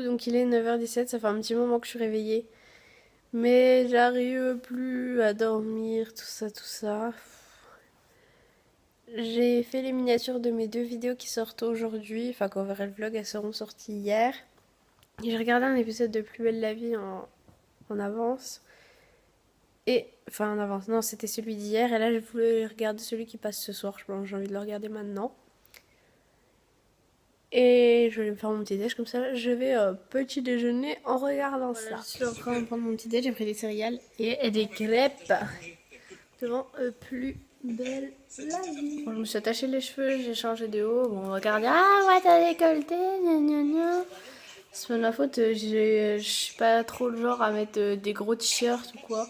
donc il est 9h17, ça fait un petit moment que je suis réveillée. Mais j'arrive plus à dormir, tout ça, tout ça. J'ai fait les miniatures de mes 2 vidéos qui sortent aujourd'hui, enfin quand on verra le vlog, elles seront sorties hier. Et j'ai regardé un épisode de Plus belle la vie en avance. Et, enfin en avance, non c'était celui d'hier, et là je voulais regarder celui qui passe ce soir, je pense, j'ai envie de le regarder maintenant. Et je vais me faire mon petit déj, comme ça je vais petit déjeuner en regardant ça. Je suis en train de prendre mon petit déj, j'ai pris des céréales et des crêpes devant Plus belle la vie. Bon, je me suis attaché les cheveux, j'ai changé de haut. Bon, regardez, ah ouais t'as décolleté, gna gna gna. C'est pas de ma faute, je suis pas trop le genre à mettre des gros t-shirts ou quoi.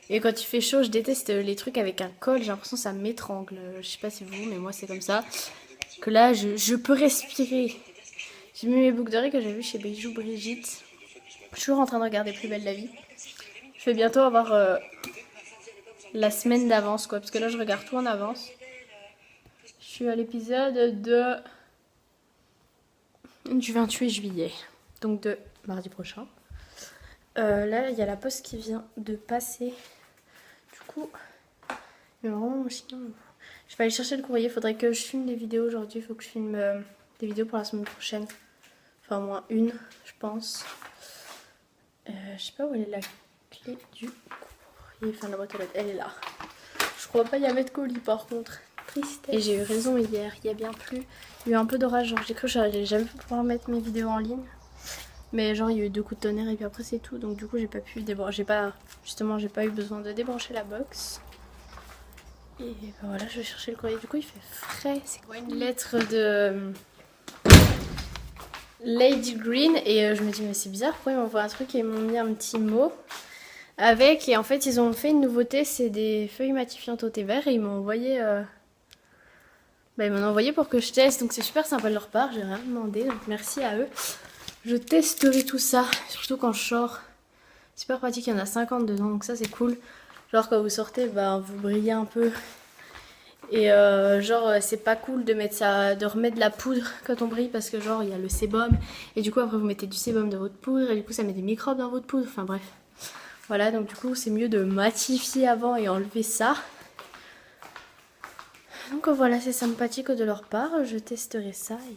Et quand il fait chaud, je déteste les trucs avec un col, j'ai l'impression que ça m'étrangle. Je sais pas si vous, mais moi c'est comme ça. Que là, je peux respirer. J'ai mis mes boucles d'oreilles que j'ai vues chez Bijou Brigitte. Je suis toujours en train de regarder Plus belle la vie. Je vais bientôt avoir la semaine d'avance, quoi, parce que là, je regarde tout en avance. Je suis à l'épisode du 28 juillet, donc de mardi prochain. Là, il y a la poste qui vient de passer. Du coup, il y a vraiment mon chignon. Je vais aller chercher le courrier. Il faudrait que je filme des vidéos aujourd'hui. Il faut que je filme des vidéos pour la semaine prochaine. Enfin, au moins une, je pense. Je sais pas où elle est la clé du courrier. Enfin, la boîte aux lettres, elle est là. Je crois pas y avoir de colis par contre. Tristesse. Et j'ai eu raison hier. Il y a bien plu. Il y a eu un peu d'orage. Genre, j'ai cru que j'allais jamais pouvoir mettre mes vidéos en ligne. Mais genre, il y a eu 2 coups de tonnerre et puis après, c'est tout. Donc, du coup, j'ai pas pu débrancher. Justement, j'ai pas eu besoin de débrancher la box. Et ben voilà, je vais chercher le courrier. Du coup, il fait frais. C'est quoi une lettre de Lady Green? Et je me dis, mais c'est bizarre, pourquoi ils m'envoient un truc et ils m'ont mis un petit mot avec. Et en fait, ils ont fait une nouveauté, c'est des feuilles matifiantes au thé vert. Et ils m'ont envoyé, ils m'ont envoyé pour que je teste. Donc, c'est super sympa de leur part. J'ai rien demandé. Donc, merci à eux. Je testerai tout ça, surtout quand je sors. Super pratique, il y en a 50 dedans, donc ça, c'est cool. Genre quand vous sortez, vous brillez un peu. Et c'est pas cool de mettre ça, de remettre de la poudre quand on brille parce que genre il y a le sébum. Et du coup après vous mettez du sébum dans votre poudre et du coup ça met des microbes dans votre poudre. Enfin bref. Voilà, donc du coup c'est mieux de matifier avant et enlever ça. Donc voilà, c'est sympathique de leur part. Je testerai ça et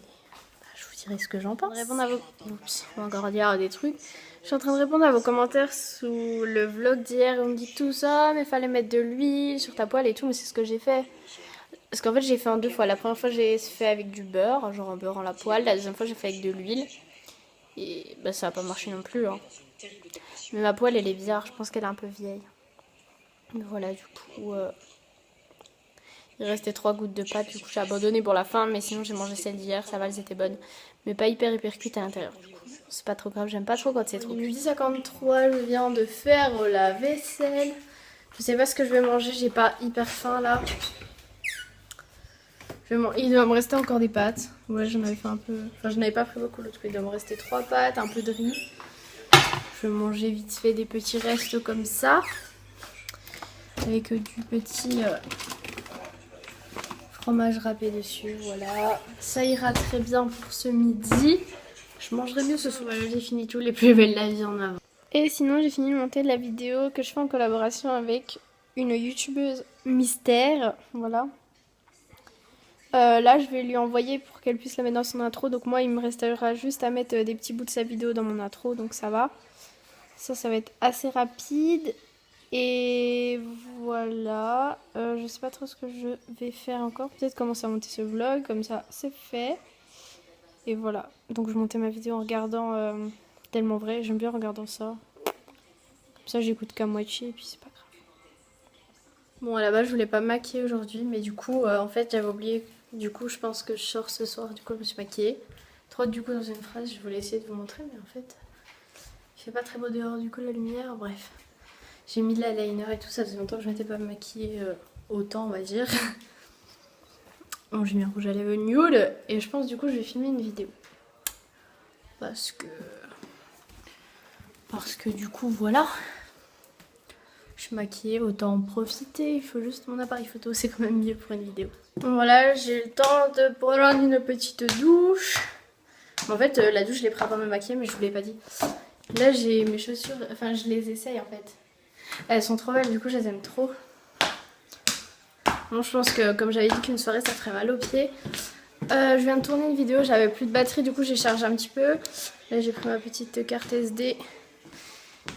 je vous dirai ce que j'en pense. Répondre à vos... Oups, on va encore dire des trucs. Je suis en train de répondre à vos commentaires sous le vlog d'hier. On me dit tout ça, mais fallait mettre de l'huile sur ta poêle et tout, mais c'est ce que j'ai fait. Parce qu'en fait j'ai fait en 2 fois. La première fois j'ai fait avec du beurre, genre un beurre en la poêle. La deuxième fois j'ai fait avec de l'huile. Et ça n'a pas marché non plus. Hein. Mais ma poêle elle est bizarre, je pense qu'elle est un peu vieille. Mais voilà, du coup... Il restait 3 gouttes de pâte, du coup j'ai abandonné pour la fin. Mais sinon j'ai mangé celle d'hier, ça va, elles étaient bonnes. Mais pas hyper cuites à l'intérieur. Du coup c'est pas trop grave, j'aime pas trop quand c'est trop cuit. 12h53, je viens de faire la vaisselle. Je sais pas ce que je vais manger, j'ai pas hyper faim là. Il doit me rester encore des pâtes. Ouais, j'en avais fait un peu. Enfin, je n'avais pas pris beaucoup l'autre coup. Il doit me rester 3 pâtes, un peu de riz. Je vais manger vite fait des petits restes comme ça. Avec du petit fromage râpé dessus. Voilà. Ça ira très bien pour ce midi. Je mangerai mieux ce soir. Voilà, j'ai fini tous les Plus belles la vie en avant. Et sinon, j'ai fini de monter la vidéo que je fais en collaboration avec une youtubeuse mystère. Voilà. Là je vais lui envoyer pour qu'elle puisse la mettre dans son intro. Donc moi il me restera juste à mettre des petits bouts de sa vidéo dans mon intro. Donc ça va. Ça va être assez rapide. Et voilà. Je sais pas trop ce que je vais faire encore. Peut-être commencer à monter ce vlog. Comme ça c'est fait. Et voilà. Donc je montais ma vidéo en regardant Tellement vrai. J'aime bien en regardant ça. Comme ça j'écoute qu'à moitié et puis c'est pas grave. Bon à la base je voulais pas me maquiller aujourd'hui. Mais du coup en fait j'avais oublié. Du coup, je pense que je sors ce soir. Du coup, je me suis maquillée. Trop du coup dans une phrase, je voulais essayer de vous montrer, mais en fait, il fait pas très beau dehors. Du coup, la lumière, bref. J'ai mis de l'eyeliner et tout. Ça faisait longtemps que je m'étais pas maquillée autant, on va dire. Bon, j'ai mis un rouge à lèvres nude et je pense du coup, je vais filmer une vidéo parce que du coup, voilà. Je suis maquillée, autant en profiter. Il faut juste mon appareil photo, c'est quand même mieux pour une vidéo. Voilà, j'ai le temps de prendre une petite douche. En fait, la douche, je l'ai pris avant de me maquiller, mais je vous l'ai pas dit. Là, j'ai mes chaussures, enfin, je les essaye en fait. Elles sont trop belles, du coup, je les aime trop. Bon, je pense que comme j'avais dit qu'une soirée, ça ferait mal aux pieds. Je viens de tourner une vidéo, j'avais plus de batterie, du coup, j'ai chargé un petit peu. Là, j'ai pris ma petite carte SD.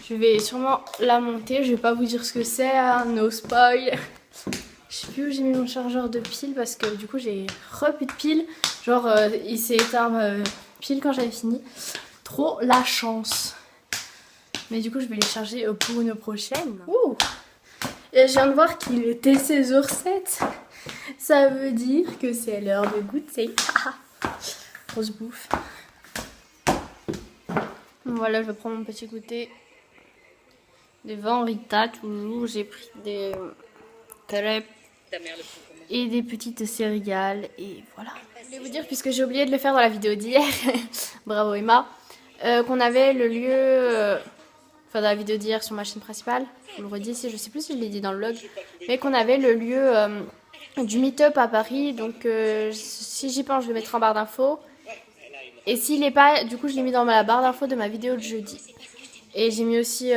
Je vais sûrement la monter, je vais pas vous dire ce que c'est, hein, no spoil. Je sais plus où j'ai mis mon chargeur de pile parce que du coup j'ai plus de pile. Genre il s'est éteint pile quand j'avais fini. Trop la chance. Mais du coup je vais les charger pour une prochaine. Ouh. Et je viens de voir qu'il était 16h07. Ça veut dire que c'est l'heure de goûter. Grosse bouffe. Voilà, je vais prendre mon petit goûter. Des vins Rita toujours. J'ai pris des crêpes et des petites céréales et voilà. Je voulais vous dire, puisque j'ai oublié de le faire dans la vidéo d'hier, bravo Emma, qu'on avait le lieu, enfin dans la vidéo d'hier sur ma chaîne principale, je vous le redis ici, je sais plus si je l'ai dit dans le vlog, mais qu'on avait le lieu du meet-up à Paris, donc si j'y pense je le mettrai en barre d'infos. Et s'il n'est pas, du coup je l'ai mis dans la barre d'infos de ma vidéo de jeudi. Et j'ai mis aussi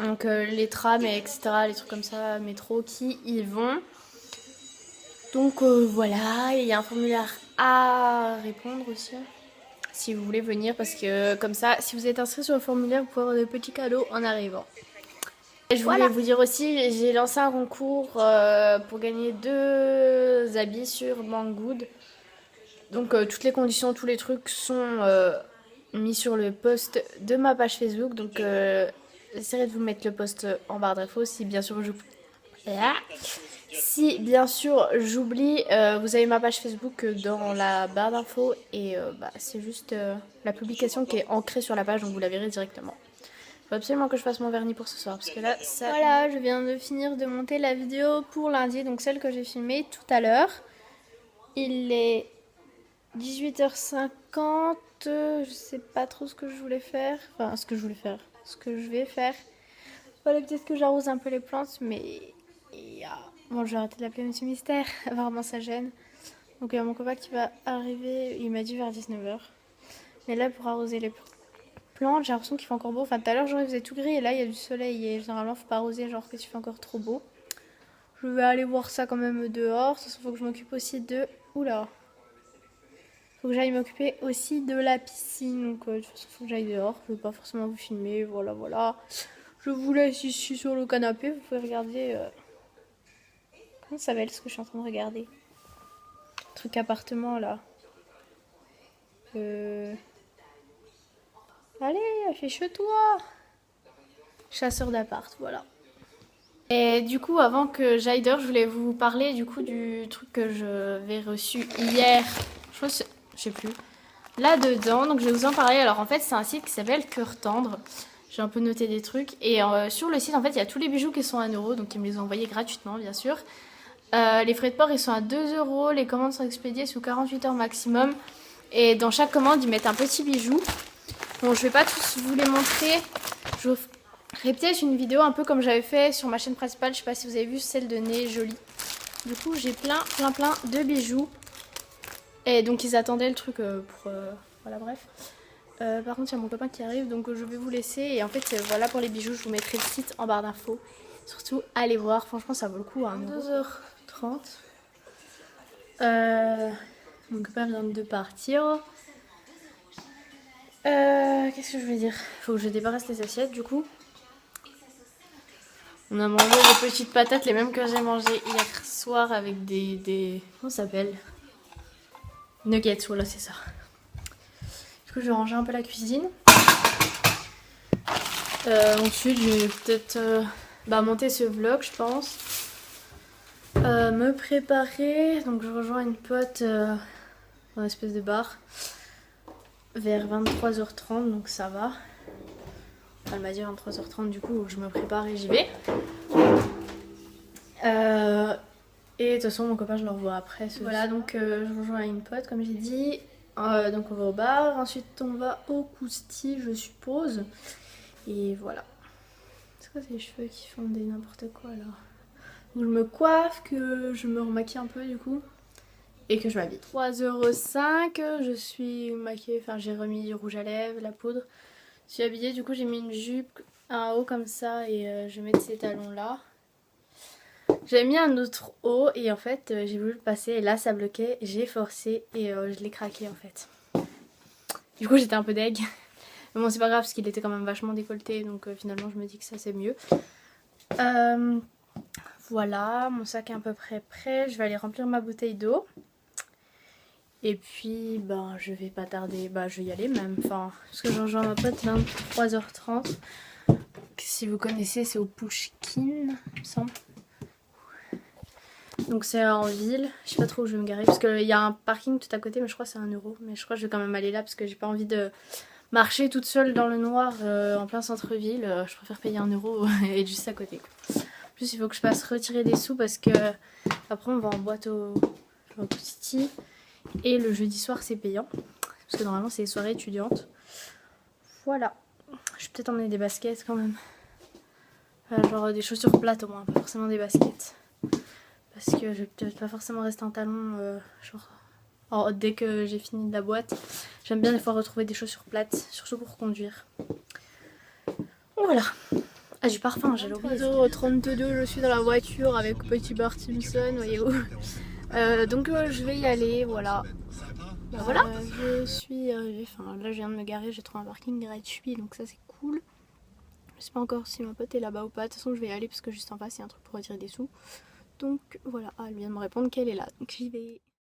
donc, les trams, etc., les trucs comme ça, métro, qui y vont. Donc voilà, il y a un formulaire à répondre aussi, si vous voulez venir, parce que comme ça, si vous êtes inscrit sur le formulaire, vous pouvez avoir des petits cadeaux en arrivant. Et je voulais vous dire aussi, j'ai lancé un concours pour gagner 2 habits sur Banggood. Donc toutes les conditions, tous les trucs sont mis sur le post de ma page Facebook. Donc j'essaierai de vous mettre le post en barre d'infos si bien sûr je... Si bien sûr j'oublie, vous avez ma page Facebook dans la barre d'infos et c'est juste la publication qui est ancrée sur la page, donc vous la verrez directement. Il faut absolument que je fasse mon vernis pour ce soir parce que là ça... Voilà, je viens de finir de monter la vidéo pour lundi, donc celle que j'ai filmée tout à l'heure. Il est 18h50, je sais pas trop ce que je voulais faire, enfin ce que je vais faire. Voilà, peut-être que j'arrose un peu les plantes, mais bon, je vais arrêter de l'appeler Monsieur Mystère, apparemment ça gêne. Donc il y a mon copain qui va arriver, il m'a dit vers 19h. Mais là pour arroser les plantes, j'ai l'impression qu'il fait encore beau. Enfin tout à l'heure genre il faisait tout gris et là il y a du soleil et généralement faut pas arroser genre que tu fais encore trop beau. Je vais aller voir ça quand même dehors, de toute façon faut que je m'occupe aussi de... Oula, faut que j'aille m'occuper aussi de la piscine, donc de toute façon faut que j'aille dehors, je vais pas forcément vous filmer, voilà. Je vous laisse ici sur le canapé, vous pouvez regarder... Comment ça s'appelle ce que je suis en train de regarder? Truc appartement là. Allez, affiche-toi! Chasseur d'appart, voilà. Et du coup, avant que j'aille dehors, je voulais vous parler du coup du truc que j'avais reçu hier. Je sais plus. Là-dedans, donc je vais vous en parler. Alors en fait, c'est un site qui s'appelle Cœur Tendre. J'ai un peu noté des trucs. Et sur le site, en fait, il y a tous les bijoux qui sont à 1 €. Donc ils me les ont envoyés gratuitement, bien sûr. Les frais de port, ils sont à 2 €. Les commandes sont expédiées sous 48 heures maximum. Et dans chaque commande, ils mettent un petit bijou. Bon, je vais pas tous vous les montrer. Je vous ferai peut-être une vidéo un peu comme j'avais fait sur ma chaîne principale. Je sais pas si vous avez vu celle de Nez Jolie. Du coup, j'ai plein de bijoux. Et donc, ils attendaient le truc pour... voilà, bref. Par contre, il y a mon copain qui arrive, donc je vais vous laisser. Et en fait, voilà pour les bijoux, je vous mettrai le site en barre d'infos. Surtout, allez voir, franchement, ça vaut le coup. 2h30. Mon copain vient de partir. Qu'est-ce que je vais dire? Faut que je débarrasse les assiettes, du coup. On a mangé des petites patates, les mêmes que j'ai mangées hier soir avec des... Comment ça s'appelle? Nuggets, voilà, c'est ça. Du coup, je vais ranger un peu la cuisine. Ensuite, je vais peut-être monter ce vlog, je pense. Me préparer. Donc, je rejoins une pote dans une espèce de bar vers 23h30, donc ça va. Elle m'a dit 23h30, du coup, je me prépare et j'y vais. Et de toute façon, mon copain, je le revois après. Voilà, donc je rejoins une pote, comme j'ai dit. Donc on va au bar, ensuite on va au Cousti, je suppose. Et voilà. C'est quoi ces cheveux qui font des n'importe quoi là? Donc je me coiffe, que je me remaquille un peu du coup. et que je m'habille. 3,05 €, je suis maquillée, enfin j'ai remis du rouge à lèvres, la poudre. Je suis habillée, du coup j'ai mis une jupe, un haut comme ça et je vais mettre ces talons là. J'avais mis un autre haut et en fait j'ai voulu le passer et là ça bloquait, j'ai forcé et je l'ai craqué en fait. Du coup j'étais un peu deg. Mais bon c'est pas grave parce qu'il était quand même vachement décolleté donc finalement je me dis que ça c'est mieux. Voilà, mon sac est à peu près prêt, je vais aller remplir ma bouteille d'eau. Et puis ben je vais pas tarder, bah je vais y aller même, enfin parce que je rejoins ma pote 23h30. Si vous connaissez c'est au Pouchkine il me semble. Donc c'est en ville, je sais pas trop où je vais me garer parce qu'il y a un parking tout à côté mais je crois que c'est 1 €. Mais je crois que je vais quand même aller là parce que j'ai pas envie de marcher toute seule dans le noir en plein centre-ville. Je préfère payer 1 € et être juste à côté. En plus il faut que je passe retirer des sous parce que après on va en boîte au City et le jeudi soir c'est payant. Parce que normalement c'est les soirées étudiantes. Voilà, je vais peut-être emmener des baskets quand même. Genre des chaussures plates au moins, pas forcément des baskets. Parce que je vais peut-être pas forcément rester en talons dès que j'ai fini de la boîte. J'aime bien des fois retrouver des chaussures plates, surtout pour conduire. Voilà. Ah du parfum, j'ai oublié. 3,32 €, je suis dans la voiture avec Petit Bart Simpson, voyez-vous. Donc je vais y aller, voilà. Voilà. Je suis arrivée, enfin là je viens de me garer, j'ai trouvé un parking gratuit donc ça c'est cool. Je sais pas encore si ma pote est là-bas ou pas, de toute façon je vais y aller parce que juste en face il y a un truc pour retirer des sous. Donc voilà, elle vient de me répondre qu'elle est là, donc j'y vais.